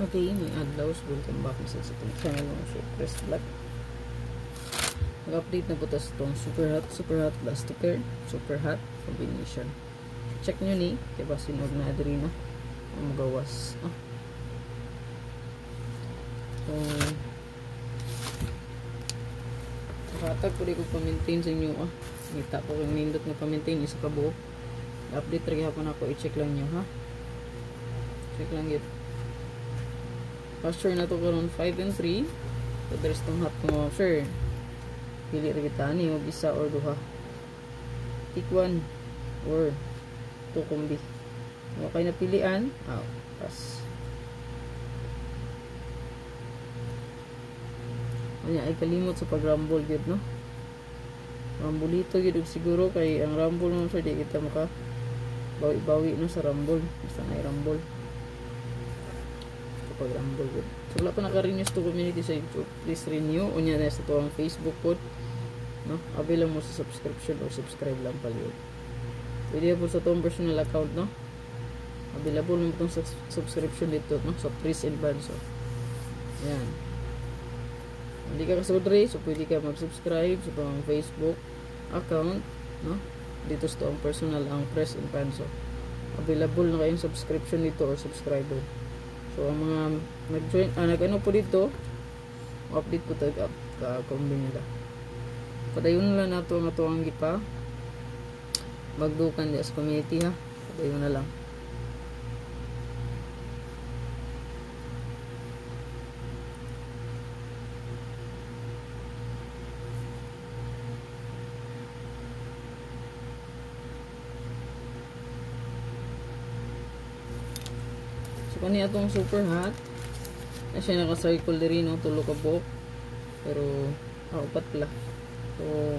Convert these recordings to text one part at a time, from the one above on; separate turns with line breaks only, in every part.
Okay, may adlaw. Welcome back sa itong channel ng Press Vlog. Mag-update na po ito sa itong super hot plus sticker, super hot combination. Check nyo ni, kaya ba sinog na adri na ang magawas. So, nakatag po di ko pa-maintain sa inyo. Ngita po kung nindot nga pa-maintain isa ka buo. Update rin hapon ako, i-check lang nyo ha. Check lang yun. Pasture na to karon 5 and 3. So there's tong hot mo sure. Pili ra kita ni og isa or duha. Pick one or two kombi. Kung kay napilian, pass. Anya ay kalimot sa pag-rumble gyud no. Rumble ito gyud siguro kay ang rumble mo sa di kita maka bawi-bawi no sa rumble. Basta na rumble. Pag-rumble good. So wala pa naka-renew to community sa YouTube, please renew. Unya na sa tuwang Facebook pod, no? Available mo sa subscription or subscribe lang pala yun. Pwede po sa tuwang personal account, no? Available mo itong subscription dito, no? Sa Pris and Banso. Yan. Hindi ka kasunod rin, so pwede ka mag-subscribe sa tuwang Facebook account, no? Dito sa tuwang personal ang Pris and Banso. Available na kayong subscription dito or subscriber. So, ang mga nag-join, nag-ano po dito, update po tayo ka-combi nila. Padayon lang na ito ang atuang gipa. Magdukan di as community ha. Padayon na lang. Kani atong super hot na siya naka-circle diri no, tulo ka buok pero upat pala, so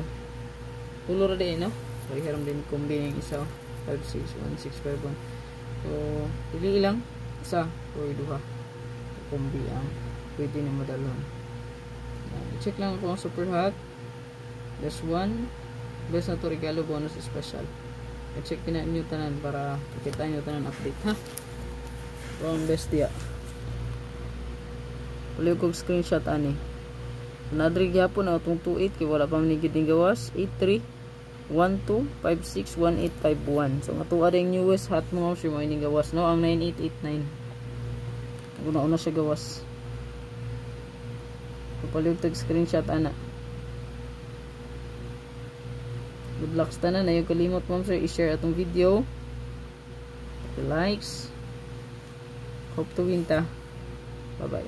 tulo ra din no, so iharam din kombi ng isa 561 651, so pili lang isa o duha kombi ang pwede na madalon. I-check lang kung super hot this one best na to regalo bonus special. I-check na nyo tanan para kita nyo tanan update ha. Wrong best dia. Wala kong screenshot ani. Nadri gyapon na atong 28 kay wala pa man gid gawas. 8312561851. So matuwa ding newest hot mo si mo ini gawas no ang 9889. Una siya gawas. Kapaliw tag screenshot ana. Good luck sa tanan. Ayaw kalimot mo sir i-share atong video. Likes. Hope to win ta. Bye bye.